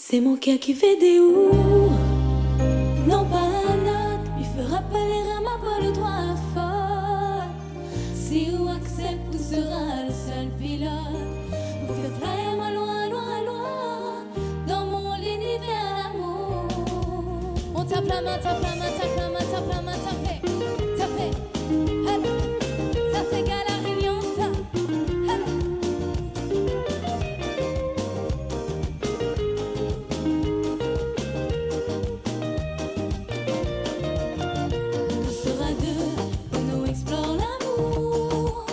C'est mon cœur qui fait des ouh. Non pas un autre, lui fera pas les rames, pas le droit à faute. Si on accepte, tu seras le seul pilote. Pour faire flyer moi loin, loin, loin. Dans mon univers l'amour. On tape la main, tape la main, tape la main, tape la main, tapez, tapez. Hello. Ça c'est qu'à la réunion, ça. Hello. Nous sera deux, nous explore l'amour.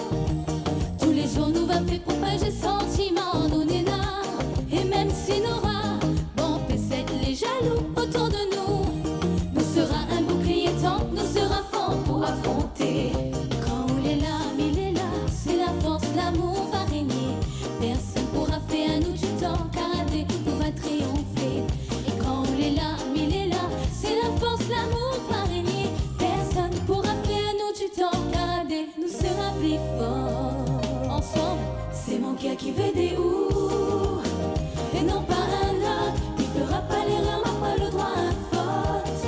Tous les jours nous va faire propager sentiments, donner là. Et même si nos rats, bon, peut-être les jaloux autour de nous, nous sera un bouclier tant, nous sera fort pour affronter. Quand il est là, c'est la force, l'amour va régner. Personne pourra faire à nous du temps, karaté nous va triompher. Et quand il est là, c'est la force, l'amour va régner. Personne pourra faire à nous du temps, karaté nous sera plus fort. Ensemble, c'est mon cœur qui veut des ouh. Et non pas un autre, il fera pas l'erreur, m'a pas le droit à faute.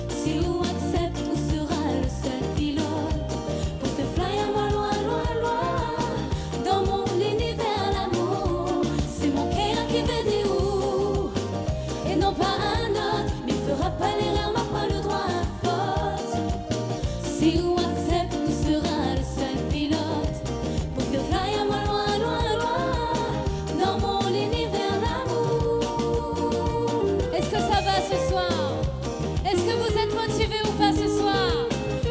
Si on accepte, on sera le seul pilote. Pour faire flyer moi loin, loin, loin. Dans mon univers l'amour, c'est mon cœur qui veut des ouh. Et non pas un autre, mais il fera pas l'erreur, m'a pas le droit à faute. Si on accepte, on sera le seul pilote. Pour faire flyer moi loin, loin, loin. Dans mon univers l'amour. Est-ce que ça va ce soir? Est-ce que vous êtes motivés ou pas ce soir?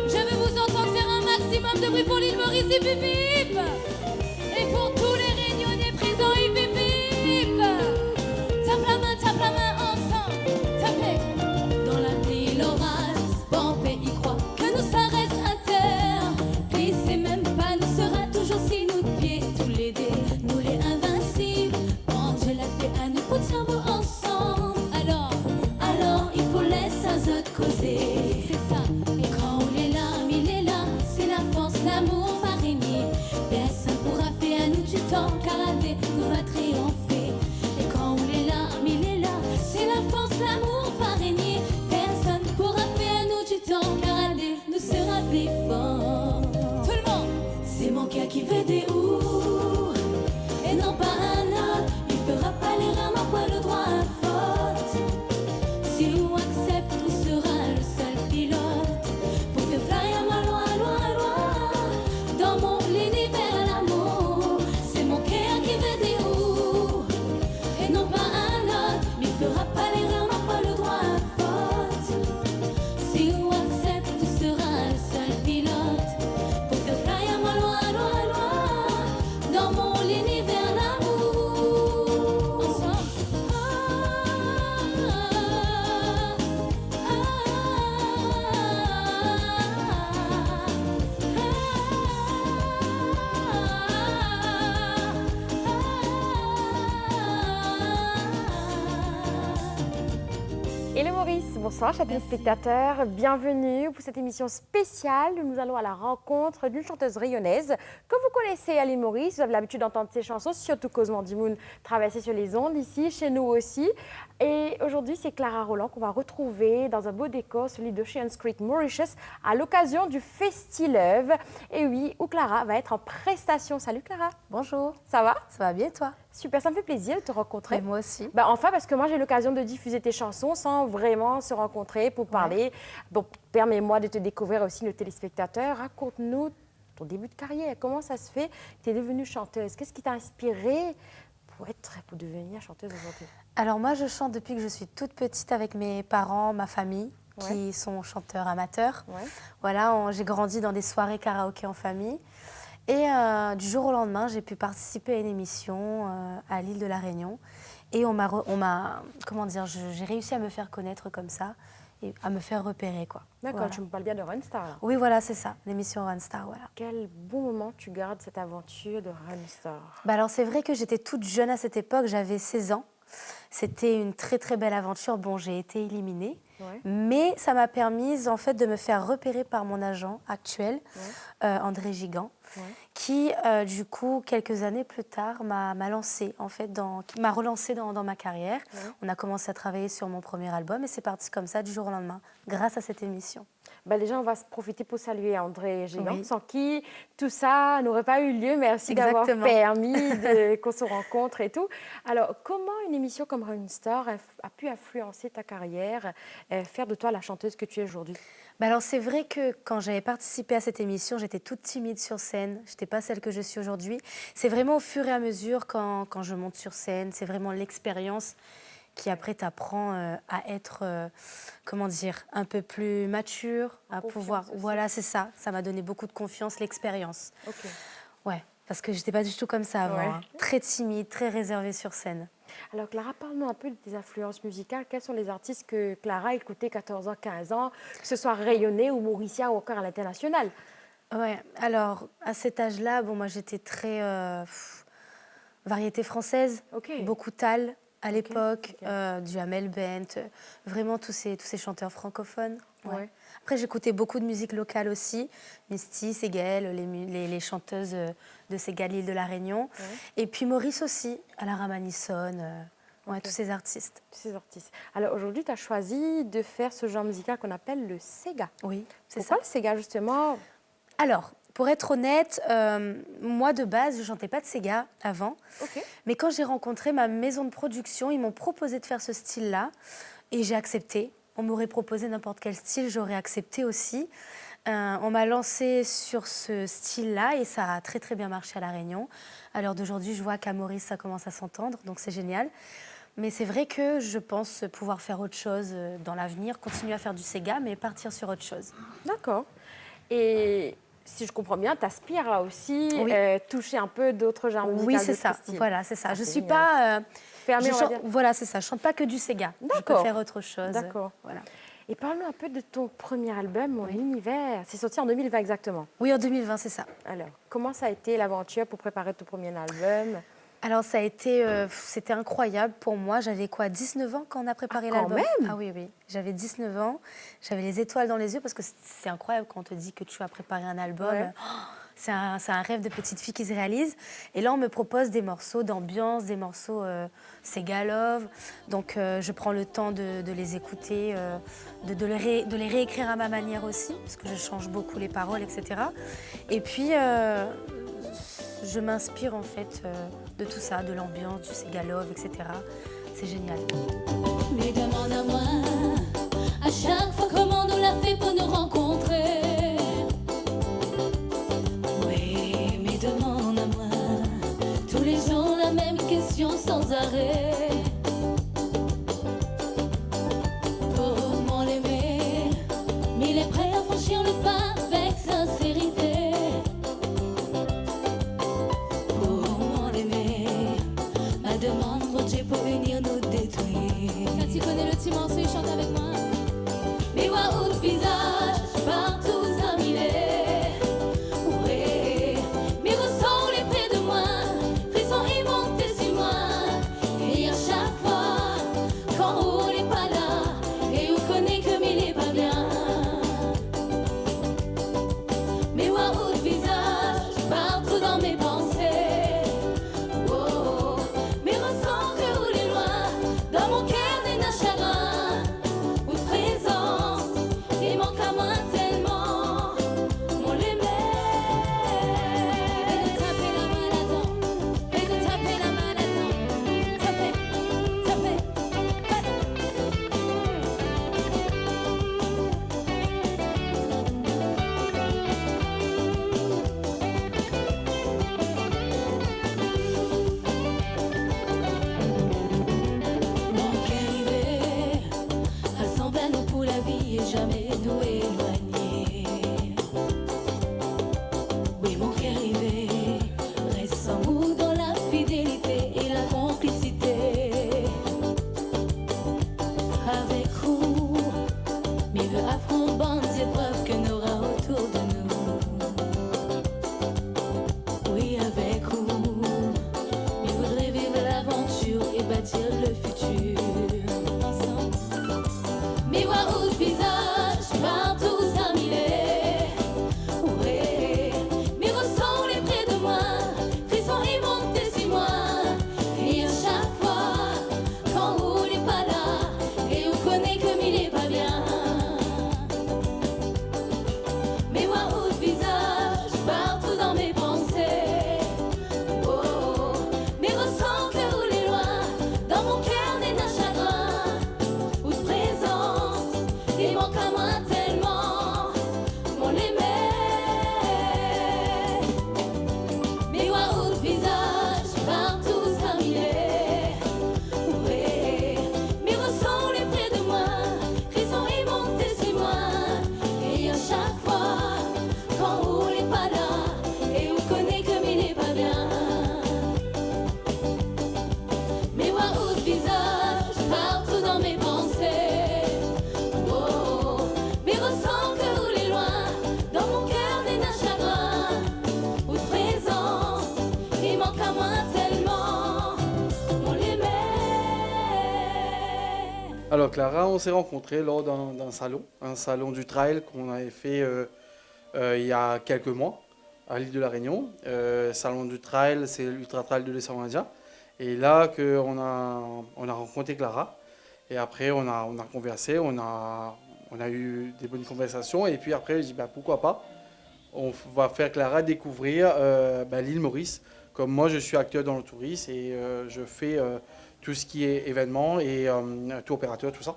Je veux vous entendre faire un maximum de bruit pour l'île Maurice et bip bip. Et pour tous les réunionnais présents et bip bip. Tape la main ensemble. Tapez. Dans la pluie, l'orage, bon pays croit que nous ça reste à terre. Glissez même pas, nous sera toujours si nous de pied tous les dés. Nous les invincibles, quand je la fais à nous pour cerveau ensemble. Alors il faut laisser un autre causer. C'est ça. Et quand on est là, c'est la force, l'amour va régner. Personne pourra faire à nous du temps, karaté nous va triompher. Et quand on est là, c'est la force, l'amour va régner. Personne pourra faire à nous du temps, karaté nous sera plus fort. Tout le monde, c'est mon cœur qui veut des ouh. Et non pas un autre, il fera pas l'erreur, m'a pas le droit à faute. Si on accepte, on sera le seul pilote. Pour faire flyer moi loin, loin, loin. Dans mon univers l'amour, c'est mon cœur qui veut des ouh. Et non pas un autre, mais il fera pas l'erreur, m'a pas le droit à faute. Si on accepte, on sera le seul pilote. Pour faire flyer moi loin, loin, loin. Dans mon univers l'amour. Ensemble. Hello Maurice, bonsoir chers téléspectateurs, bienvenue pour cette émission spéciale où nous allons à la rencontre d'une chanteuse rayonnaise que vous connaissez, Aline Maurice. Vous avez l'habitude d'entendre ses chansons, surtout Cause Mandimoun, traverser sur les ondes ici, chez nous aussi. Et aujourd'hui, c'est Clara Roland qu'on va retrouver dans un beau décor, celui de Sheehan Street, Mauritius, à l'occasion du Festilove. Et oui, où Clara va être en prestation. Salut Clara. Bonjour. Ça va? Ça va bien, toi? Super, ça me fait plaisir de te rencontrer. Et moi aussi. Enfin, parce que moi, j'ai l'occasion de diffuser tes chansons sans vraiment se rencontrer pour parler. Bon, permets-moi de te découvrir aussi, nos téléspectateurs. Raconte-nous ton début de carrière. Comment ça se fait que tu es devenue chanteuse? Qu'est-ce qui t'a inspirée pour devenir chanteuse aujourd'hui? Alors moi, je chante depuis que je suis toute petite avec mes parents, ma famille, qui sont chanteurs amateurs. Ouais. Voilà, j'ai grandi dans des soirées karaoké en famille. Et du jour au lendemain, j'ai pu participer à une émission à l'île de la Réunion. Et j'ai réussi à me faire connaître comme ça et à me faire repérer, quoi. D'accord, Voilà. tu me parles bien de Run Star, là. Oui, voilà, c'est ça, l'émission Run Star, voilà. Quel bon moment tu gardes cette aventure de Run Star? Alors, c'est vrai que j'étais toute jeune à cette époque, j'avais 16 ans. C'était une très, très belle aventure. Bon, j'ai été éliminée, mais ça m'a permis, en fait, de me faire repérer par mon agent actuel, André Gigant. qui, du coup, quelques années plus tard, m'a lancé, en fait, m'a relancé dans ma carrière. On a commencé à travailler sur mon premier album et c'est parti comme ça, du jour au lendemain, grâce à cette émission. Déjà, on va se profiter pour saluer André Géant, sans qui tout ça n'aurait pas eu lieu. Merci d'avoir permis qu'on se rencontre et tout. Alors, comment une émission comme Running Star a pu influencer ta carrière, faire de toi la chanteuse que tu es aujourd'hui? Alors, c'est vrai que quand j'avais participé à cette émission, j'étais toute timide sur scène. Je n'étais pas celle que je suis aujourd'hui. C'est vraiment au fur et à mesure, quand je monte sur scène, c'est vraiment l'expérience qui après t'apprend à être, comment dire, un peu plus mature, à pouvoir... Aussi. Voilà, c'est ça. Ça m'a donné beaucoup de confiance, l'expérience. Ouais, parce que j'étais pas du tout comme ça avant. Hein. Très timide, très réservée sur scène. Alors Clara, parle-nous un peu de tes influences musicales. Quels sont les artistes que Clara écoutait 14 ans, 15 ans, que ce soit rayonné ou Mauricia ou encore à l'international? Ouais, alors à cet âge-là, moi j'étais très variété française, beaucoup Tal. À l'époque, du Amel Bent, vraiment tous ces chanteurs francophones. Après, j'écoutais beaucoup de musique locale aussi, Misty, Ségel, les chanteuses de Ségel, l'île de la Réunion. Et puis Maurice aussi, Alara Manisson, tous ces artistes. Alors aujourd'hui, tu as choisi de faire ce genre musical qu'on appelle le Sega. Oui, c'est ça. Pourquoi le Sega, justement? Alors, pour être honnête, moi de base, je ne chantais pas de Sega avant. Mais quand j'ai rencontré ma maison de production, ils m'ont proposé de faire ce style-là et j'ai accepté. On m'aurait proposé n'importe quel style, j'aurais accepté aussi. On m'a lancé sur ce style-là et ça a très très bien marché à La Réunion. À l'heure d'aujourd'hui, je vois qu'à Maurice, ça commence à s'entendre, donc c'est génial. Mais c'est vrai que je pense pouvoir faire autre chose dans l'avenir, continuer à faire du Sega, mais partir sur autre chose. D'accord. Et... si je comprends bien, tu aspires là aussi, toucher un peu d'autres genres musicaux. Oui, c'est ça. Voilà, c'est ça. Je ne suis pas fermée, voilà, c'est ça. Je ne chante pas que du Sega. Je peux faire autre chose. D'accord. Voilà. Et parle-nous un peu de ton premier album, Mon Univers. C'est sorti en 2020 exactement. Oui, en 2020, c'est ça. Alors, comment ça a été l'aventure pour préparer ton premier album? Alors, ça a été, c'était incroyable pour moi. J'avais 19 ans quand on a préparé l'album. Quand même? Ah oui, j'avais 19 ans. J'avais les étoiles dans les yeux parce que c'est incroyable quand on te dit que tu as préparé un album. C'est un rêve de petite fille qui se réalise. Et là, on me propose des morceaux d'ambiance, des morceaux Sega Love. Donc, je prends le temps de les écouter, de les réécrire à ma manière aussi, parce que je change beaucoup les paroles, etc. Et puis... je m'inspire en fait de tout ça, de l'ambiance, du Sega Love, etc. C'est génial. Mais demande à moi, à chaque fois comment on l'a fait pour nous rencontrer. Oui, mais demande à moi, tous les jours la même question sans arrêt. Comment l'aimer, mais il est prêt à franchir le pas avec sincérité. Demande mon Dieu pour venir nous détruire. Ça, tu connais le petit morceau, il chante avec moi. Mais waouh, le visage, partout ça m'est. Ouais, mes ressentis les près de moi, frissons ils montent sur moi. Et à chaque fois, quand on n'est pas là, et on connaît que il n'est pas bien. Mais waouh, le visage, partout dans mes pensées. Alors Clara, on s'est rencontrés lors d'un salon, un salon du trail qu'on avait fait il y a quelques mois à l'île de la Réunion. Salon du trail, c'est l'Ultra Trail de l'océan Indien. Et là on a rencontré Clara. Et après on a conversé, on a eu des bonnes conversations. Et puis après, je dis bah, pourquoi pas. On va faire Clara découvrir l'île Maurice. Comme moi, je suis acteur dans le tourisme et je fais tout ce qui est événements et tout opérateur, tout ça,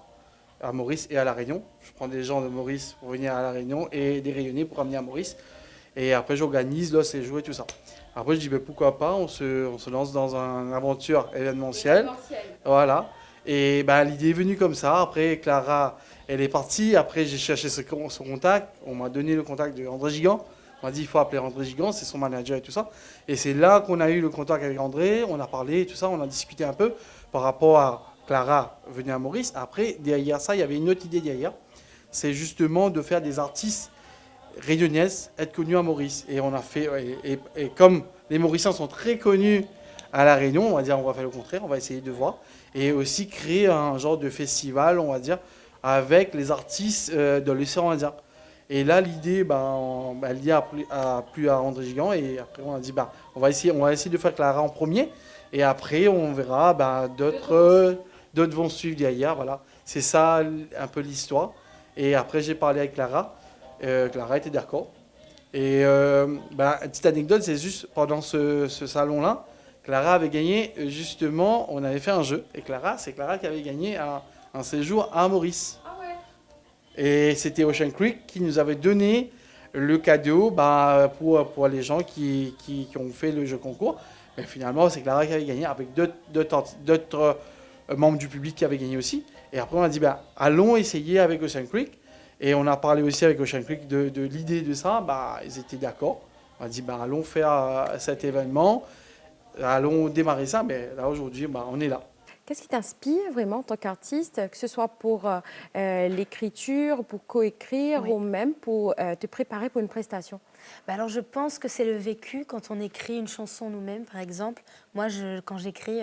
à Maurice et à La Réunion. Je prends des gens de Maurice pour venir à La Réunion et des Réunionnais pour ramener à Maurice. Et après, j'organise le séjour et tout ça. Après, je dis, ben, pourquoi pas, on se lance dans une aventure événementielle. Voilà. Et ben, l'idée est venue comme ça. Après, Clara, elle est partie. Après, j'ai cherché son contact. On m'a donné le contact de André Gigant. On m'a dit, il faut appeler André Gigant, c'est son manager et tout ça. Et c'est là qu'on a eu le contact avec André. On a parlé et tout ça. On a discuté un peu par rapport à Clara venir à Maurice. Après, derrière ça, il y avait une autre idée derrière. C'est justement de faire des artistes réunionnaises être connus à Maurice. Et on a fait, et comme les Mauriciens sont très connus à La Réunion, on va dire, on va faire le contraire, on va essayer de voir. Et aussi créer un genre de festival, on va dire, avec les artistes de l'océan Indien. Et là, l'idée, l'idée a plu à André Gigant. Et après, on a dit, on va essayer de faire Clara en premier. Et après, on verra, d'autres vont suivre derrière. Voilà. C'est ça un peu l'histoire. Et après, j'ai parlé avec Clara. Clara était d'accord. Et une petite anecdote, c'est juste pendant ce salon-là, Clara avait gagné, justement, on avait fait un jeu. Et c'est Clara qui avait gagné un séjour à Maurice. Ah ouais. Et c'était Ocean Creek qui nous avait donné le cadeau pour les gens qui ont fait le jeu concours. Mais finalement, c'est Clara qui avait gagné avec d'autres membres du public qui avaient gagné aussi. Et après, on a dit, allons essayer avec Ocean Creek. Et on a parlé aussi avec Ocean Creek de l'idée de ça. Ils étaient d'accord. On a dit, allons faire cet événement. Allons démarrer ça. Mais là, aujourd'hui, on est là. Qu'est-ce qui t'inspire vraiment en tant qu'artiste, que ce soit pour l'écriture, pour coécrire ou même pour te préparer pour une prestation? Alors, je pense que c'est le vécu quand on écrit une chanson nous-mêmes, par exemple. Moi, quand j'écris,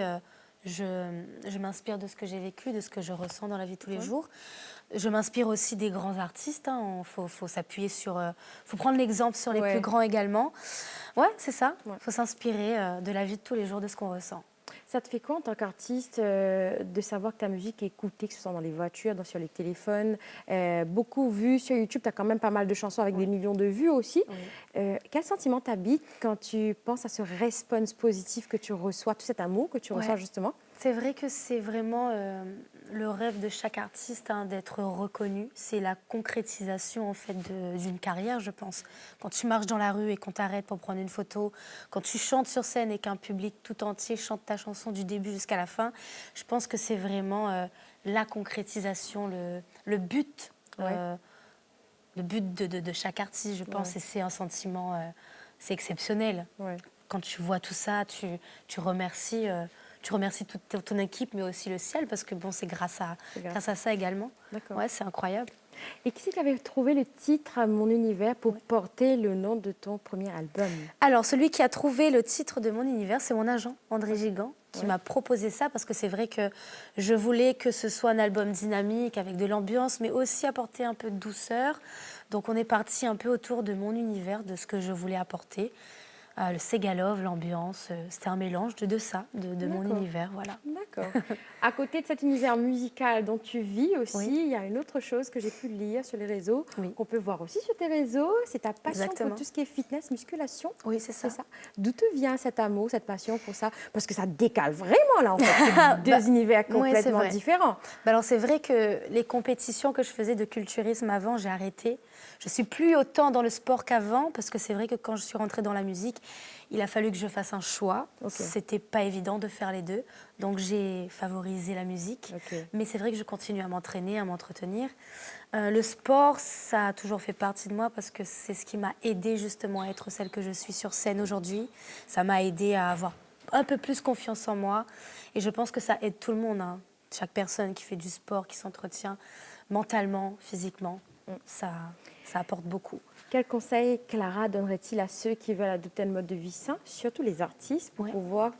je m'inspire de ce que j'ai vécu, de ce que je ressens dans la vie de tous les jours. Je m'inspire aussi des grands artistes. Il faut s'appuyer faut prendre l'exemple sur les plus grands également. Ouais, c'est ça. Il faut s'inspirer de la vie de tous les jours, de ce qu'on ressent. Ça te fait quoi en tant qu'artiste de savoir que ta musique est écoutée, que ce soit dans les voitures, sur les téléphones, beaucoup vue sur YouTube? Tu as quand même pas mal de chansons avec des millions de vues aussi. Quel sentiment t'habite quand tu penses à ce response positif que tu reçois, tout cet amour que tu reçois justement? C'est vrai que c'est vraiment le rêve de chaque artiste d'être reconnu. C'est la concrétisation en fait d'une carrière, je pense. Quand tu marches dans la rue et qu'on t'arrête pour prendre une photo, quand tu chantes sur scène et qu'un public tout entier chante ta chanson du début jusqu'à la fin, je pense que c'est vraiment la concrétisation, le but. Le but de chaque artiste, je pense, et c'est un sentiment, c'est exceptionnel. Quand tu vois tout ça, tu remercies toute ton équipe, mais aussi le ciel, parce que c'est grâce à ça également. Ouais, c'est incroyable. Et qui c'est qui avait trouvé le titre Mon Univers pour porter le nom de ton premier album? Alors, celui qui a trouvé le titre de Mon Univers, c'est mon agent, André Gigant, qui m'a proposé ça, parce que c'est vrai que je voulais que ce soit un album dynamique, avec de l'ambiance, mais aussi apporter un peu de douceur. Donc, on est parti un peu autour de mon univers, de ce que je voulais apporter. Le Segalov, l'ambiance, c'était un mélange de ça, de mon univers, voilà. D'accord. À côté de cet univers musical dont tu vis aussi, il y a une autre chose que j'ai pu lire sur les réseaux, qu'on peut voir aussi sur tes réseaux, c'est ta passion pour tout ce qui est fitness, musculation. Oui, c'est ça. D'où te vient cet amour, cette passion pour ça? Parce que ça décale vraiment là, en fait, deux univers complètement différents. Alors c'est vrai que les compétitions que je faisais de culturisme avant, j'ai arrêté. Je ne suis plus autant dans le sport qu'avant, parce que c'est vrai que quand je suis rentrée dans la musique, il a fallu que je fasse un choix. C'était pas évident de faire les deux. Donc j'ai favorisé la musique. Mais c'est vrai que je continue à m'entraîner, à m'entretenir. Le sport, ça a toujours fait partie de moi parce que c'est ce qui m'a aidée justement à être celle que je suis sur scène aujourd'hui. Ça m'a aidée à avoir un peu plus confiance en moi. Et je pense que ça aide tout le monde. Chaque personne qui fait du sport, qui s'entretient mentalement, physiquement, ça apporte beaucoup. Quel conseil Clara donnerait-il à ceux qui veulent adopter un mode de vie sain, surtout les artistes, pour pouvoir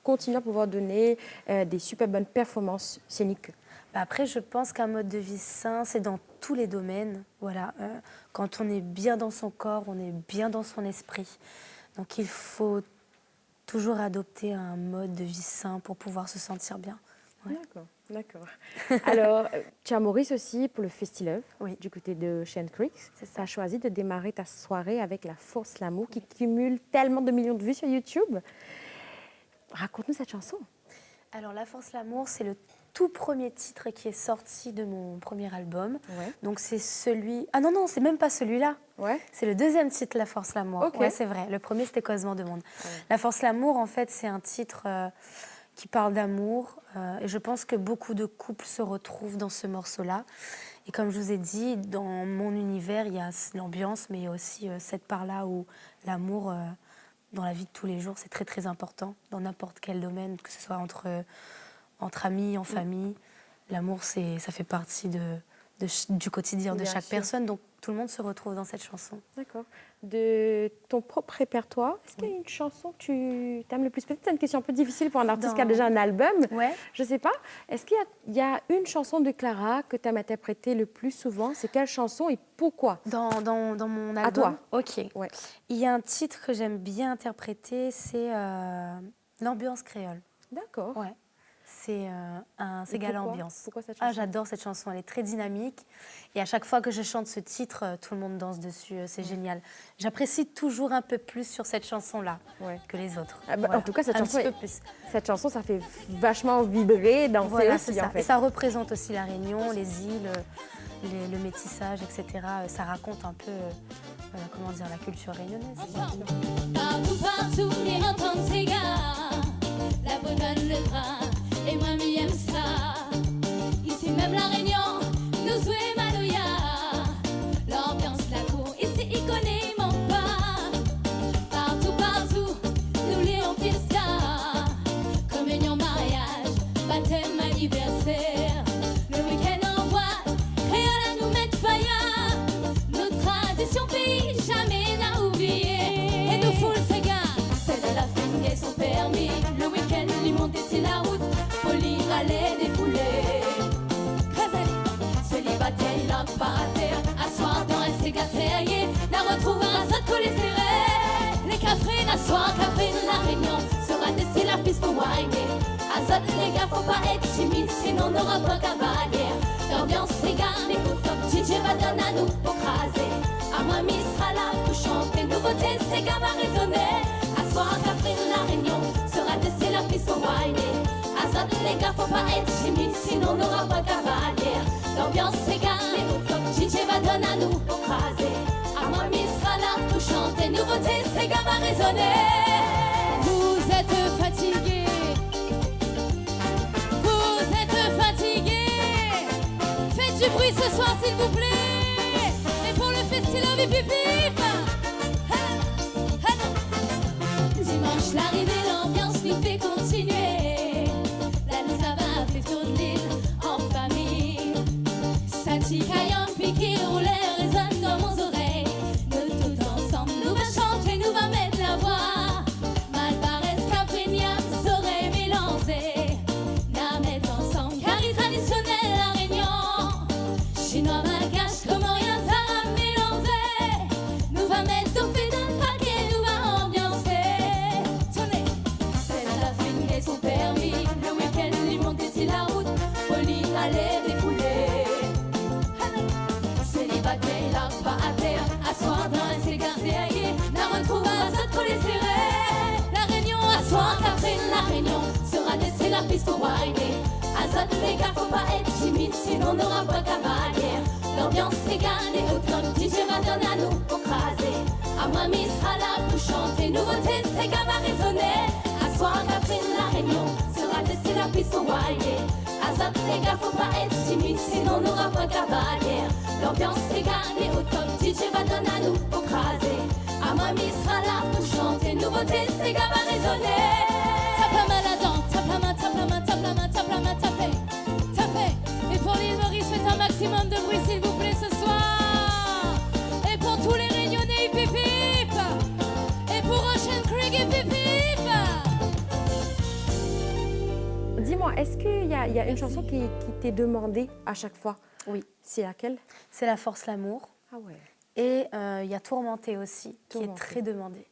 continuer à pouvoir donner des super bonnes performances scéniques? Après, je pense qu'un mode de vie sain, c'est dans tous les domaines. Voilà. Quand on est bien dans son corps, on est bien dans son esprit. Donc, il faut toujours adopter un mode de vie sain pour pouvoir se sentir bien. Ouais. D'accord. Alors, tu es à Maurice aussi pour le Festilove, Oui. du côté de Shen Creek. C'est ça. Tu as choisi de démarrer ta soirée avec La Force L'amour, qui cumule tellement de millions de vues sur YouTube. Raconte-nous cette chanson. Alors, La Force L'amour, c'est le tout premier titre qui est sorti de mon premier album. Ouais. Donc, c'est celui... Ah non, c'est même pas celui-là. Ouais. C'est le deuxième titre, La Force L'amour. Ok. Ouais, c'est vrai. Le premier, c'était Causement de Monde. Ouais. La Force L'amour, en fait, c'est un titre qui parle d'amour. Et je pense que beaucoup de couples se retrouvent dans ce morceau-là. Et comme je vous ai dit, dans mon univers, il y a l'ambiance, mais il y a aussi cette part-là où l'amour, dans la vie de tous les jours, c'est très, très important. Dans n'importe quel domaine, que ce soit entre amis, en famille. L'amour, ça fait partie du quotidien de Bien chaque sûr. personne. Donc, tout le monde se retrouve dans cette chanson. D'accord. De ton propre répertoire, est-ce qu'il y a une chanson que tu aimes le plus? Peut-être c'est une question un peu difficile pour un artiste qui a déjà un album. Ouais. Je ne sais pas. Est-ce qu'il y a une chanson de Clara que tu aimes interpréter le plus souvent? C'est quelle chanson et pourquoi? Dans mon album. À toi. Ok. Ouais. Il y a un titre que j'aime bien interpréter, c'est l'ambiance créole. D'accord. Ouais. C'est un Ségala pourquoi ambiance. Pourquoi cette chanson? J'adore cette chanson, elle est très dynamique. Et à chaque fois que je chante ce titre, tout le monde danse dessus, c'est génial. J'apprécie toujours un peu plus sur cette chanson-là Ouais. que les autres. Ah bah, en tout cas, cette un chanson petit est- peu plus. Cette chanson, ça fait vachement vibrer, danser Voilà, aussi, c'est ça. en fait. Et ça représente aussi la Réunion, les îles, le métissage, etc. Ça raconte un peu, comment dire, la culture réunionnaise. Partout, mais entendre ces gars, la bonne donne le bras, et moi, m'y aime ça. Ici même la Réunion, nous jouons Maloya, l'ambiance, la cour, ici, il connaît mon pas. Partout, nous les on fiesta, communion, mariage, baptême, anniversaire, le week-end en boîte, créole à nous mettre fire, nos traditions pays, jamais n'a oublié. Et nous foule ces gars, c'est de la fine et son permis, le week-end, lui monter sur la route, folie, aller défouler. Célibataire, il a pas à terre, asseoir dans un cigare serré, la retrouver à sa collée serrée. Les cafés, asseoir, café de la Réunion, sera d'ici la piste pour whiner. Azot, les gars, faut pas être timide, sinon on n'aura pas cavalière. L'ambiance s'égare, les coups DJ va donner à nous pour craser. À moi, Miss sera là pour chanter, nouveauté, c'est gars va résonner. Asseoir, café de la Réunion, sera d'ici la piste pour whiner. Azot, les gars, faut pas être timide, sinon on n'aura pas cavalière. L'ambiance s'égare, les coups DJ va donner à nous pour craser. À moi, Miss sera là pour chanter, nouveauté, c'est gars va résonner. Vous êtes fatigués. Vous êtes fatigués. Faites du bruit ce soir s'il vous plaît. Et pour le festival bip bip bip. Dimanche l'arrivée, l'ambiance nous fait continuer. La nuit ça va faire tourner l'île en famille. Satika piqué roule résonne dans mon oreille. Nous tous ensemble, nous va chanter, nous va mettre la voix. Malparès, Caprignam, saurait mélanger. La mettre ensemble, carré traditionnel la Réunion. Chinois, malgache, comorien, ça va mélanger. Nous va mettre tout fait dans le paquet, nous va ambiancer. Tenez, c'est la fine et son permis. Le week-end, lui monter sur la route. Poli, aller défouler. Célibataire, il a pas à terre. Asseoir dans un cigare serré. La retrouve à sa collée serrée. La Réunion, asseoir, café, la Réunion. Sera laissé la piste au whiner. Azot, les gars, faut pas être timide, sinon on n'aura pas cavalière. L'ambiance s'égare, les hauts tops, DJ va donner à nous pour craser. À moi, Miss sera là pour chanter, nouveauté, c'est gars va résonner. Asseoir, café, la Réunion. Sera laissé la piste au whiner. Azot, les gars, faut pas être timide, sinon on n'aura pas cavalière. L'ambiance s'égare, les hauts tops, DJ va donner à nous pour craser. À moi, Miss sera là pour chanter, nouveauté, c'est gars va résonner. Tape la main là-dedans, tape la main, tape la main, tape la main, tape la main, tapez, tapez. Et pour l'île Maurice, faites un maximum de bruit s'il vous plaît ce soir. Et pour tous les Réunionnais, hip hip hip. Et pour Ocean Creek, hip hip hip. il y a une chanson qui t'est demandée à chaque fois. Oui. C'est laquelle? C'est La Force, l'amour. Ah ouais. Et il y a Tourmentée aussi, qui est Tourmentée. très demandée.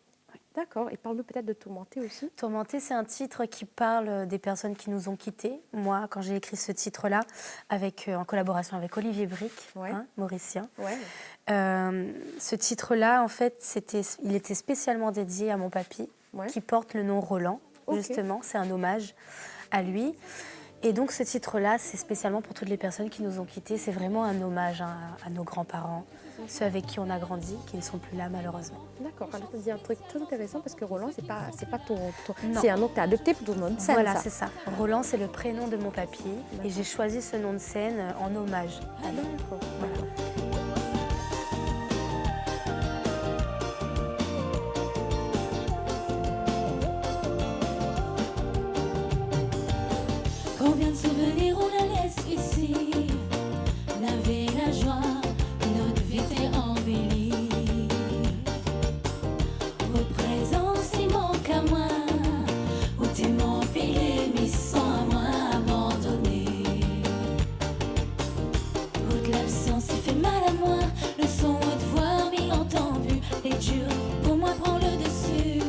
D'accord. Et parle-nous peut-être de Tourmentée aussi. Tourmentée, c'est un titre qui parle des personnes qui nous ont quittés. Moi, quand j'ai écrit ce titre-là, en collaboration avec Olivier Bric, Ouais. mauricien, Ouais. ce titre-là, en fait, il était spécialement dédié à mon papy, Ouais. qui porte le nom Roland, Ok. justement. C'est un hommage à lui. Et donc, ce titre-là, c'est spécialement pour toutes les personnes qui nous ont quittés. C'est vraiment un hommage à nos grands-parents, ceux avec qui on a grandi, qui ne sont plus là, malheureusement. D'accord. Alors, tu as dit un truc très intéressant parce que Roland, c'est pas ton Non. c'est un nom que tu as adopté pour ton nom de scène. Voilà, ça. c'est ça. Roland, c'est le prénom de mon papy. Et j'ai choisi ce nom de scène en hommage à lui. D'accord. Voilà. Combien de souvenirs on la laisse ici, la vie, la joie, notre vie t'est embellie. Votre présence, il manque à moi, où t'es m'empilé, mis sans à moi abandonné. Votre l'absence, il fait mal à moi, le son de voix mis entendu, est dur, pour moi prend le dessus.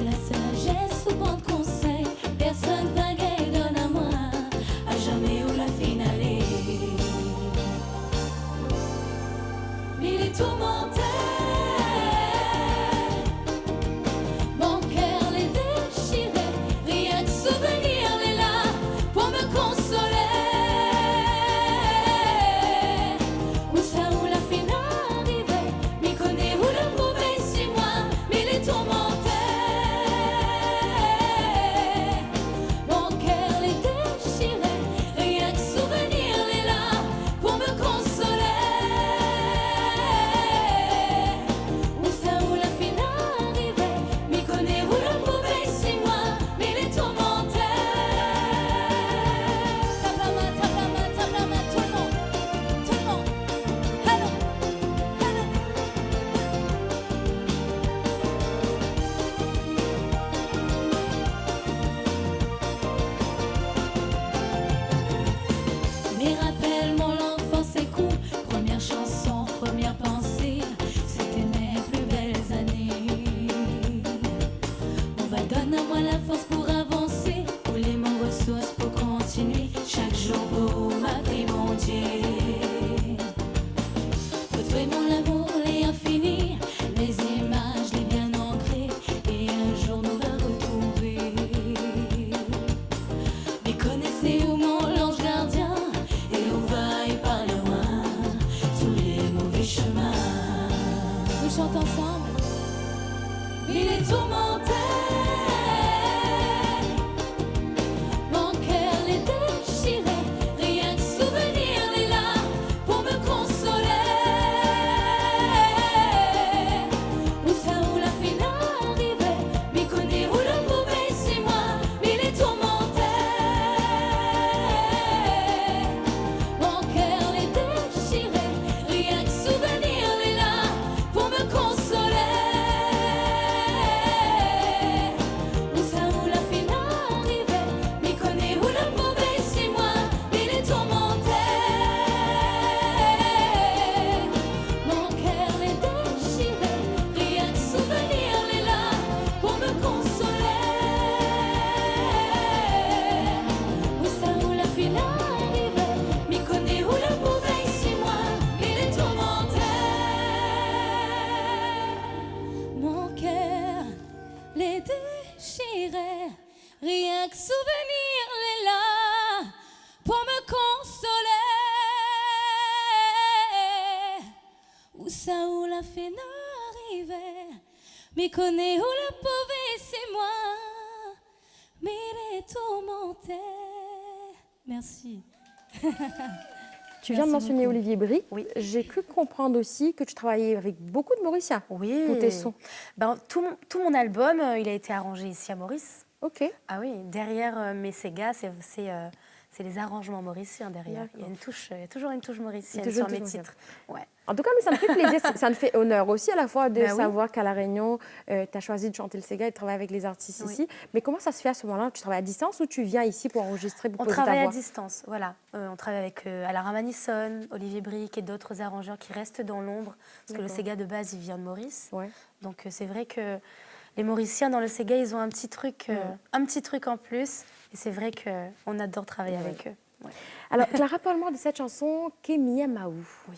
La sagesse ou bon conseil, personne vague et donne à moi, à jamais où la finale est. Il est tourmenté, mon cœur l'est déchiré, rien que souvenir est là pour me consoler. Où ça où la finale arrivait, m'y connaît où le mauvais c'est moi, mais il est tourmenté. Mon cœur l'est déchiré, rien que souvenir est là pour me consoler. Où ça où la finale arrivait, m'y connaît où le mauvais c'est moi, mais il est tourmenté. Tablama, tablama, tablama, tout le monde, hello, hello. Mes rappels, mon enfance s'écoule. Première chanson, première pensée, c'était mes plus belles années. On va donner à moi la force pour avancer, pour les mots ressources pour continuer. Chaque jour pour m'appeler mon Dieu. Retrouver mon amour, les infinis, les images, les bien ancrées, et un jour nous va retrouver. Mais connaissez où mon ange gardien, et où va et par loin tous les mauvais chemins. Nous chantons ensemble. Il est tourmenté, mon cœur l'est déchiré, rien que souvenir est là pour me consoler. Où ça où la finale arrivait, m'y connaît où le mauvais c'est moi, mais il est tourmenté. Mon cœur l'est déchiré, rien que souvenir est là pour me consoler. Où ça où la finale arrivait, m'y connaît où le mauvais c'est moi, mais il est tourmenté. Mon cœur l'est déchiré, rien que souvenir est là pour me consoler. Où ça où la finale arrivait, m'y connaît où le mauvais c'est moi, mais il est tourmenté. Mon cœur l'est déchiré, rien que souvenir est là pour me consoler. Où ça où la finale arrivait, m'y connaît où le pauvre c'est moi, mais il est tourmenté. Merci. Tu viens de Merci mentionner beaucoup. Olivier Bric. Oui. J'ai cru comprendre aussi que tu travaillais avec beaucoup de Mauriciens Oui. pour tes sons. Ben, tout mon album, il a été arrangé ici à Maurice. Ok. Ah oui, derrière mes Sega, c'est les arrangements mauriciens derrière. Il y a une touche, il y a toujours une touche mauricienne Toujours sur mes une touche titres. Ouais. En tout cas, mais ça me fait plaisir, ça me fait honneur aussi à la fois de Ben oui. savoir qu'à La Réunion, tu as choisi de chanter le Sega et de travailler avec les artistes Oui. ici. Mais comment ça se fait à ce moment-là? Tu travailles à distance ou tu viens ici pour enregistrer, pour On poser ta travaille à voix? distance, voilà. On travaille avec Alain Ramanisson, Olivier Brick et d'autres arrangeurs qui restent dans l'ombre. Parce que le D'accord. Sega de base, il vient de Maurice. Ouais. Donc c'est vrai que les Mauriciens dans le Sega, ils ont un petit truc en plus. Et c'est vrai qu'on adore travailler avec eux. Ouais. Alors, Clara, parle-moi de cette chanson Kémia Maou. Oui.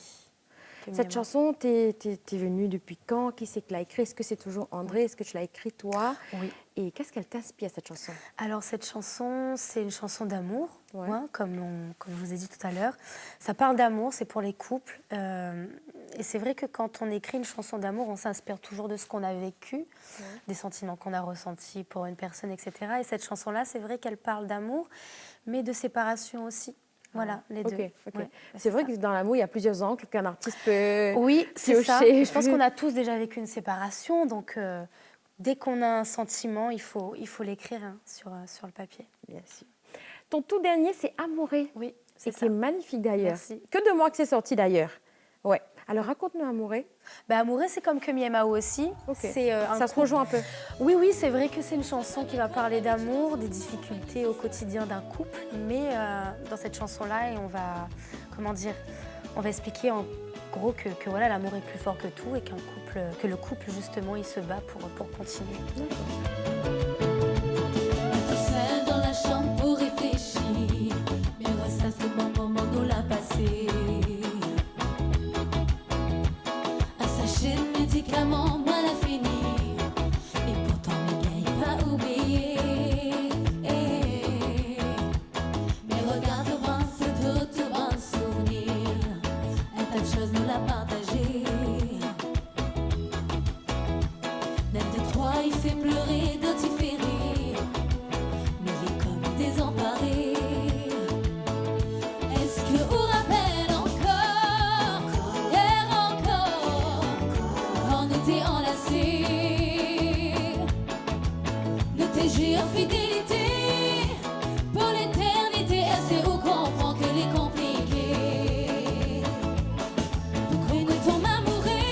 Cette chanson, t'es venue depuis quand? Qui c'est qui l'a écrite? Est-ce que c'est toujours André? Est-ce que tu l'as écrite toi? Oui. Et qu'est-ce qu'elle t'inspire, cette chanson? Alors cette chanson, c'est une chanson d'amour, Ouais. comme je vous ai dit tout à l'heure. Ça parle d'amour, c'est pour les couples. Et c'est vrai que quand on écrit une chanson d'amour, on s'inspire toujours de ce qu'on a vécu, des sentiments qu'on a ressentis pour une personne, etc. Et cette chanson-là, c'est vrai qu'elle parle d'amour, mais de séparation aussi. Voilà, les deux. Ok. Ouais, C'est vrai ça. que dans l'amour, il y a plusieurs angles qu'un artiste peut Oui, c'est ça. piocher. Je pense qu'on a tous déjà vécu une séparation, donc dès qu'on a un sentiment, il faut l'écrire sur le papier. Bien sûr. Ton tout dernier, c'est Amouré. Oui, Et c'est qui ça. est magnifique d'ailleurs. Merci. Que de mois que c'est sorti d'ailleurs. Ouais. Alors raconte-nous Amouré. Amoureux, c'est comme que Miemao aussi. Ok. C'est, un Ça se couple. rejoint un peu. Oui, c'est vrai que c'est une chanson qui va parler d'amour, des difficultés au quotidien d'un couple. Mais dans cette chanson-là, et on va expliquer en gros que voilà, l'amour est plus fort que tout et que le couple justement, il se bat pour continuer. Tout seul dans la chambre pour réfléchir. Mais ouais, ça c'est bon moment nous l'a passé. Un sachet de médicaments, moi l'a fini. Et pourtant mes gars, il pas oublié. Mais regarde au brin, c'est tout bon souvenir. Un tas de choses nous l'a partagé. L'un des trois il fait pleurer, d'autres il fait rire. Mais il est comme désemparé. Est-ce que vous rappelle encore, hier encore, quand nous t'es enlacés, nous t'es juré fidélité pour l'éternité. Est-ce que vous comprend que les compliqué? Vous croyez ton amoureux?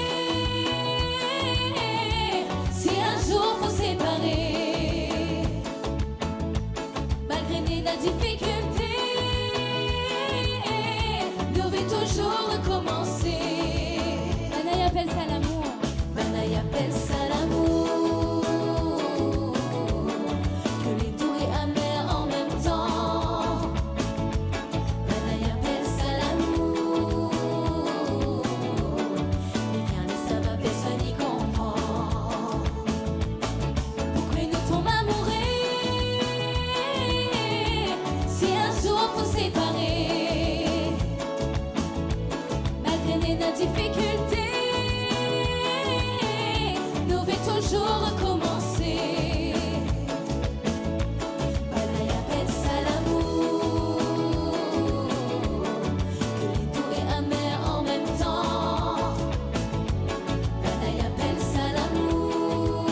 Si un jour faut séparer, malgré la difficulté, devez toujours recommencer. Manaï appelle ça l'amour. Manaï appelle ça l'amour. Que les doux et amers en même temps. Manaï appelle ça l'amour. Mais rien ne ça va, personne n'y comprend. Pourquoi nous tombons amoureux? Si un jour faut séparer, malgré nos difficultés, nous devons toujours recommencer. Manaï appelle ça l'amour. Que les doux et amers en même temps. Manaï appelle ça l'amour.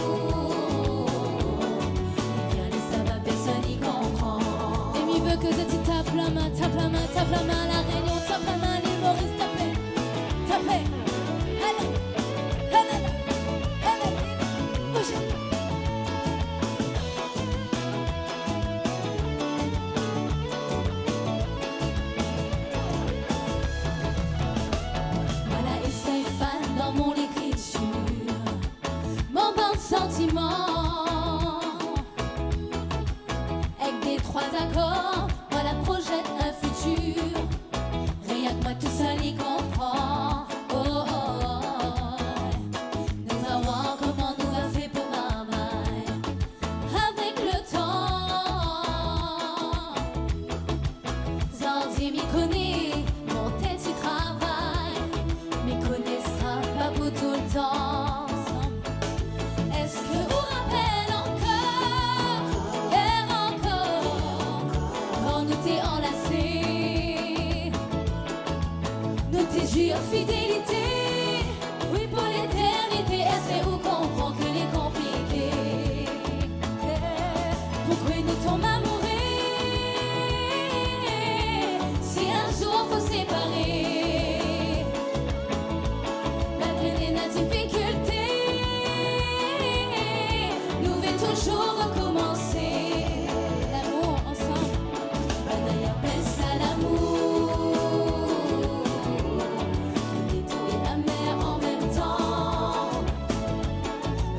Et bien les ça va, personne n'y comprend. Et mi veut que tu tapes la main, tape la main, tape la main à la Réunion, tape la main à l'île Maurice, tapez, tapez. Allez, allez, allez, bougez. Voilà et Stéphane dans mon écriture, mon banc de sentiments. Avec des trois accords, voilà projette un futur. Rien que moi tout seul y comprend. Oh, oh, oh. Nous allons comment nous a fait pour maman. Avec le temps, Zanzi m'y connaît, mon tête y travaille, mais connaissera pas pour tout le temps. Est-ce que vous rappelle encore, hier encore, quand nous t'es enlacés, nous t'es juré fidélité, oui pour l'éternité. Est-ce que vous comprend que les compliqués? Pour faut séparer. Malgré les difficultés, nous devons toujours recommencer. L'amour ensemble, Banaï appelle ça l'amour. Les doux et amers en même temps.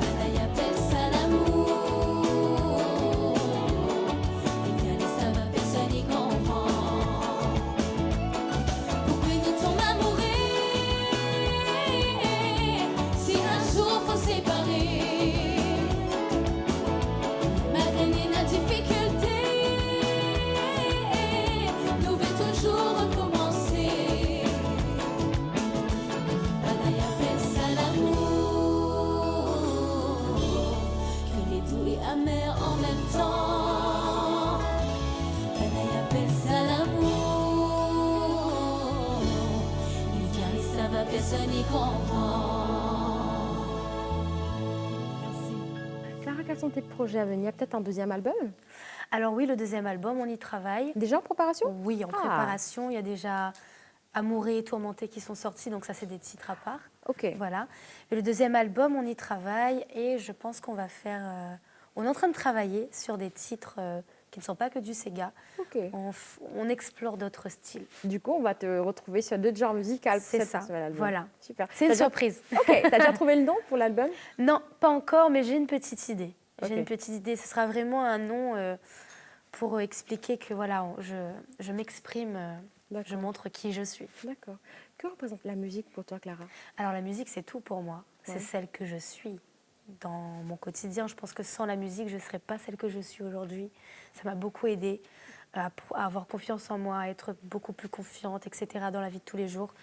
Banaï appelle ça l'amour. Et bien les ça va personne n'y comprend. Pourquoi nous tombons amoureux si un jour faut séparer? Malgré les difficultés, nous devons toujours recommencer. Banaï appelle ça l'amour, qu'il est doux et amer en même temps. Banaï appelle ça l'amour, il vient et ça va personne n'y comprend. Clara, quels sont tes projets à venir? Peut-être un deuxième album? Alors oui, le deuxième album, on y travaille. Déjà en préparation? Oui, en Ah. préparation. Il y a déjà Amoureux et Tourmenté qui sont sortis, donc ça, c'est des titres à part. Ok. Voilà. Et le deuxième album, on y travaille et je pense qu'on va faire... on est en train de travailler sur des titres qui ne sont pas que du Sega. Ok. On explore d'autres styles. Du coup, on va te retrouver sur d'autres genres musicaux pour C'est cette ça. nouvel album. Voilà. Super. C'est une T'as déjà- surprise. Ok, t'as déjà trouvé le nom pour l'album? Non, pas encore, mais j'ai une petite idée. Ok. J'ai une petite idée. Ce sera vraiment un nom pour expliquer que voilà, je m'exprime, je D'accord. montre qui je suis. D'accord. Que représente la musique pour toi, Clara? Alors la musique, c'est tout pour moi. Ouais. C'est celle que je suis dans mon quotidien. Je pense que sans la musique, je ne serais pas celle que je suis aujourd'hui. Ça m'a beaucoup aidée à avoir confiance en moi, à être beaucoup plus confiante, etc. dans la vie de tous les jours.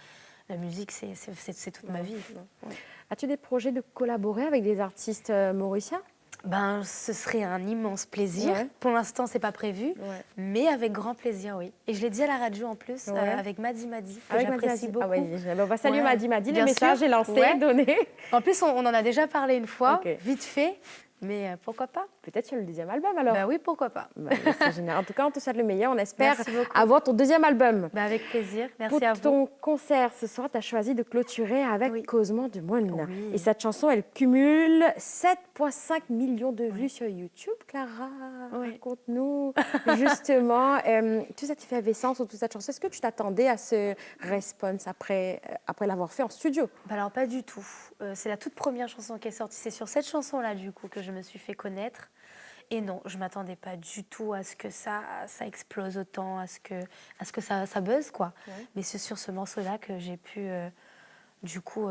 La musique, c'est toute ma vie. Ouais. As-tu des projets de collaborer avec des artistes mauriciens? Ben, ce serait un immense plaisir. Ouais. Pour l'instant, c'est pas prévu, Ouais. mais avec grand plaisir, oui. Et je l'ai dit à la radio en plus, Ouais. Avec Madi Madi, que Avec j'apprécie Madi. beaucoup. Ah ouais, on va saluer Ouais. Madi Madi. Bien Le message sûr. est lancé, Ouais. donné. En plus, on en a déjà parlé une fois, Ok. vite fait, mais pourquoi pas? Peut-être sur le deuxième album alors. Bah oui, pourquoi pas? Bah, c'est génial. En tout cas, on te souhaite le meilleur. On espère Merci beaucoup. avoir ton deuxième album. Bah avec plaisir, merci Pour à vous. ton concert ce soir, tu as choisi de clôturer avec Oui. Causement du Monde. Oui. Et cette chanson, elle cumule 7,5 millions de vues sur YouTube. Clara, Oui. raconte-nous justement toute cette effervescence autour de cette chanson. Est-ce que tu t'attendais à ce response après l'avoir fait en studio? Bah alors pas du tout. C'est la toute première chanson qui est sortie. C'est sur cette chanson-là du coup que je me suis fait connaître. Et non, je m'attendais pas du tout à ce que ça explose autant, à ce que ça buzz quoi. Ouais. Mais c'est sur ce morceau-là que j'ai pu du coup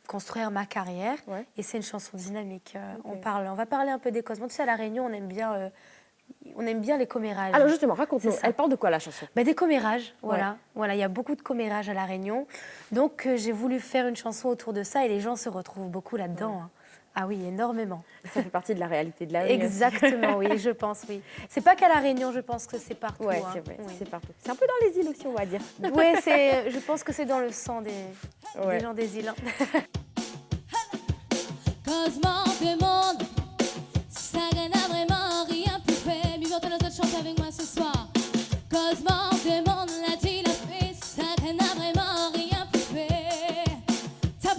construire ma carrière. Ouais. Et c'est une chanson dynamique. Ok. On va parler un peu des causements. Tu sais, à La Réunion, on aime bien les commérages. Alors justement, raconte-nous. C'est ça. Elle parle de quoi la chanson? Bah, des commérages, voilà. Voilà, il y a beaucoup de commérages à La Réunion. Donc, j'ai voulu faire une chanson autour de ça et les gens se retrouvent beaucoup là-dedans. Hein. Ah oui, énormément. Ça fait partie de la réalité de la vie. Exactement, oui, je pense, oui. C'est pas qu'à La Réunion, je pense que c'est partout. Ouais, hein. c'est vrai, Oui. c'est partout. C'est un peu dans les îles aussi, on va dire. Ouais, je pense que c'est dans le sang Ouais. des gens des îles. Hein. Causement de monde, ça n'a vraiment rien pu faire. Mais votre notre chante avec moi ce soir. Causement de monde, l'a dit, l'a fait, ça n'a vraiment rien pu faire. Tape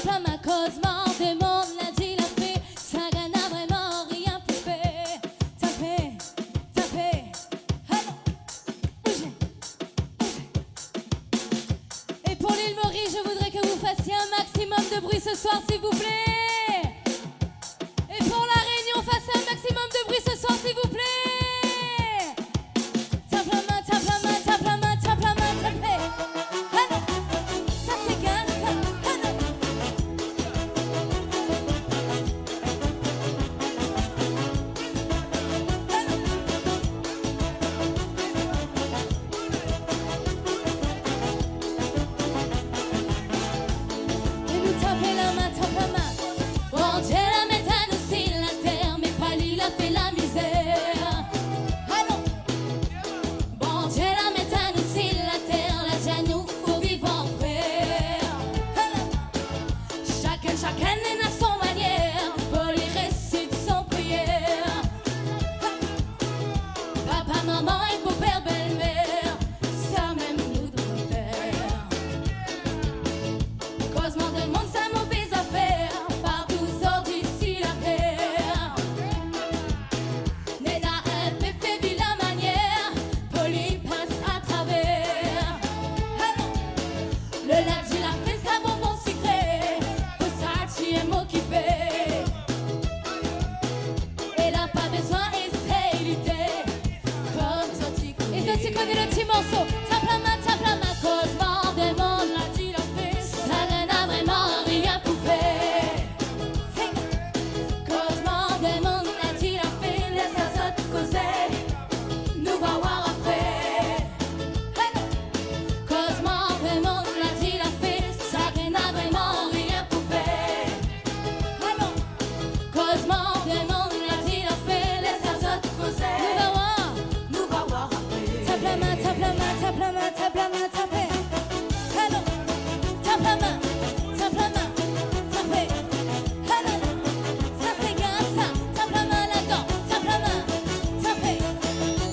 la main, causement de monde, l'a dit, l'a fait, ça n'a vraiment rien pu faire. Tapez, allons, bougez. Et pour l'île Maurice, je voudrais que vous fassiez un maximum de bruit ce soir, s'il vous plaît. Et pour la Réunion, fassez un maximum de bruit ce soir, s'il vous plaît. Tape la main, tape la main, tape la main, tape la main, tapez. Allons, ça c'est gaz, allons. Et nous taper la main, tape la main. que tu connais le petit morceau. Tape la main, cause mort des mondes, l'a dit la fée. Ça n'a vraiment rien prouvé. Cause mort des mondes, l'a dit la fée. Laisse les autres causer, nous va voir après. Cause mort des mondes, l'a dit la fée. Ça n'a vraiment rien prouvé. Cause mort des mondes, l'a dit la fée. Laisse les autres causer, nous va voir après. Tape la main, tape la main, tape la main, tape la main, tapez. Hello, tape la main, tapez. Hello, ça c'est grave ça. Tape la main là-dedans, tape la main, tapez.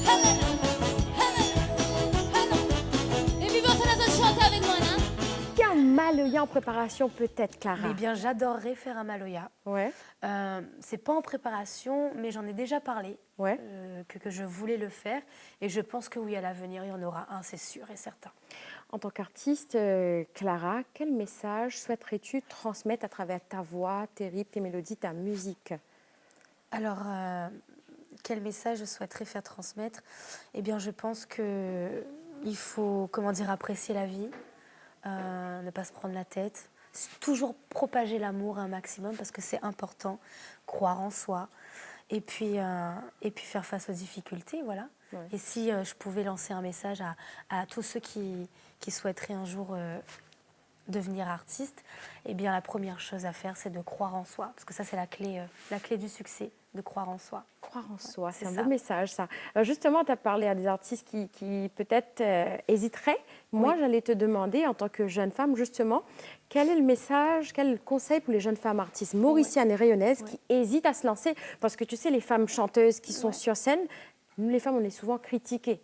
Hello, hello. Et puis vous les autres chanter avec moi là. Il y a un maloya en préparation peut-être, Clara. Eh bien, j'adorerais faire un maloya. Ouais, C'est pas en préparation, mais j'en ai déjà parlé, ouais. que je voulais le faire. Et je pense que oui, à l'avenir, il y en aura un, c'est sûr et certain. En tant qu'artiste, Clara, quel message souhaiterais-tu transmettre à travers ta voix, tes rythmes, tes mélodies, ta musique? Alors, quel message je souhaiterais faire transmettre? Eh bien, je pense qu'il faut, comment dire, apprécier la vie, ne pas se prendre la tête, toujours propager l'amour un maximum parce que c'est important, croire en soi et puis faire face aux difficultés, voilà. Ouais. Et si je pouvais lancer un message à tous ceux qui souhaiteraient un jour devenir artiste, eh bien la première chose à faire, c'est de croire en soi, parce que ça c'est la clé du succès, de croire en soi. Croire en soi, c'est un ça. beau message, ça. Justement, tu as parlé à des artistes qui peut-être hésiteraient. Moi, Oui. j'allais te demander, en tant que jeune femme, justement, quel est le message, quel est le conseil pour les jeunes femmes artistes mauriciennes et rayonnaises qui hésitent à se lancer? Parce que tu sais, les femmes chanteuses qui sont sur scène, nous, les femmes, on est souvent critiquées.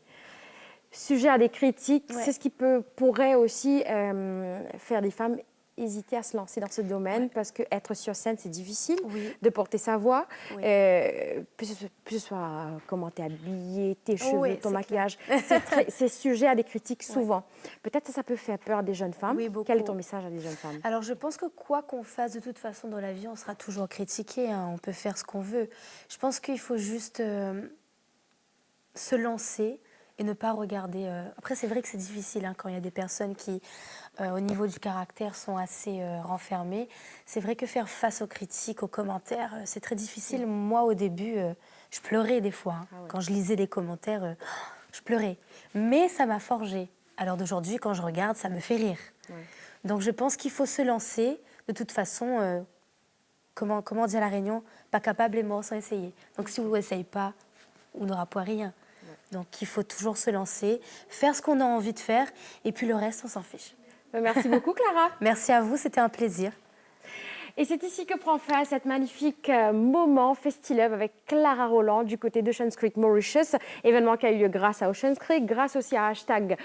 Sujet à des critiques, c'est ce qui pourrait aussi faire des femmes hésiter à se lancer dans ce domaine parce qu'être sur scène, c'est difficile de porter sa voix, que ce soit comment tu es habillée, tes cheveux, ton maquillage. C'est sujet à des critiques souvent. Peut-être ça peut faire peur à des jeunes femmes. Oui, beaucoup. Quel est ton message à des jeunes femmes? Alors, je pense que quoi qu'on fasse, de toute façon, dans la vie, on sera toujours critiqué. Hein. On peut faire ce qu'on veut. Je pense qu'il faut juste se lancer et ne pas regarder. Après, c'est vrai que c'est difficile hein, quand il y a des personnes qui, au niveau du caractère, sont assez renfermées. C'est vrai que faire face aux critiques, aux commentaires, c'est très difficile. Moi, au début, je pleurais des fois. Hein. Quand je lisais les commentaires, je pleurais. Mais ça m'a forgée. Alors d'aujourd'hui, quand je regarde, ça me fait rire. Donc, je pense qu'il faut se lancer. De toute façon, comment on dit à La Réunion, pas capable est mort sans essayer. Donc, si vous n'essayez pas, on n'aura pas rien. Donc, il faut toujours se lancer, faire ce qu'on a envie de faire, et puis le reste, on s'en fiche. Merci beaucoup, Clara. Merci à vous, c'était un plaisir. Et c'est ici que prend fin cet magnifique moment Festilove avec Clara Roland du côté d'Oceans Creek, Mauritius. Événement qui a eu lieu grâce à Oceans Creek, grâce aussi à hashtag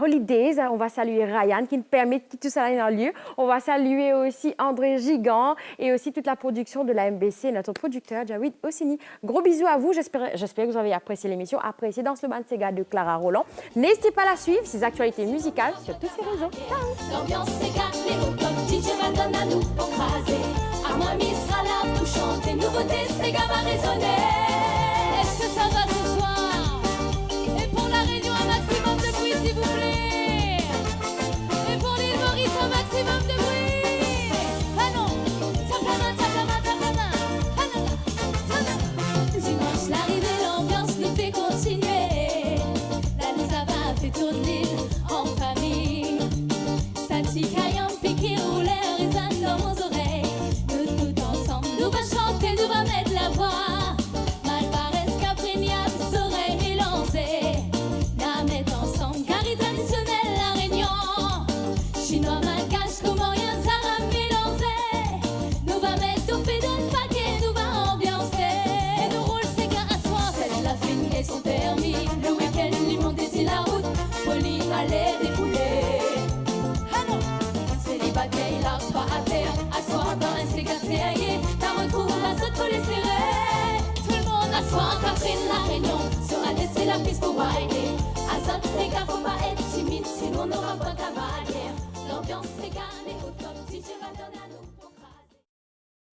Holidays. On va saluer Ryan qui nous permet que tout ça ait un lieu. On va saluer aussi André Gigant et aussi toute la production de la MBC, notre producteur Jawid Ossini. Gros bisous à vous. J'espère que vous avez apprécié l'émission, apprécié Danse le Bansega de Clara Roland. N'hésitez pas à la suivre, ses actualités musicales sur tous ses réseaux. Ciao. L'ambiance s'éclate, comme DJ Madonna nous embraser. À moi, Miss sera là pour chanter. Nouveauté, c'est gars va résonner. Est-ce que ça va ce soir? Et pour la Réunion, un maximum de bruit, s'il vous plaît. Et pour l'île Maurice, un maximum de bruit. Ah non, tape la main, tape la main, tape la main. Ah non, ah non. Dimanche, l'arrivée, l'ambiance nous fait continuer. La Lisa va fait tourner l'île en famille. Satikayam, piqué, roulé, résonne dans vos oreilles. Nous tout ensemble, nous va chanter, nous va mettre la voix. Malparès, Caprignac, oreilles mélangées. La mettre ensemble, carré traditionnel, la Réunion. Chinois, malgache, comorien, ça va mélanger. Nous va mettre tout fait d'un paquet, nous va ambiancer. Et nous roule ces gars à soir, c'est la fine et son permis. Le week-end, ils montent d'ici la route, poli, aller défouler. Bataille là, pas à terre, asseoir dans un cigare, c'est aillé. T'as retrouvé à se coller serré. Tout le monde asseoir, Catherine, la Réunion. Sera laissé la piste pour Wiley. À ça, les gars, faut pas être timide, sinon on n'aura pas ta barrière. L'ambiance, c'est calme.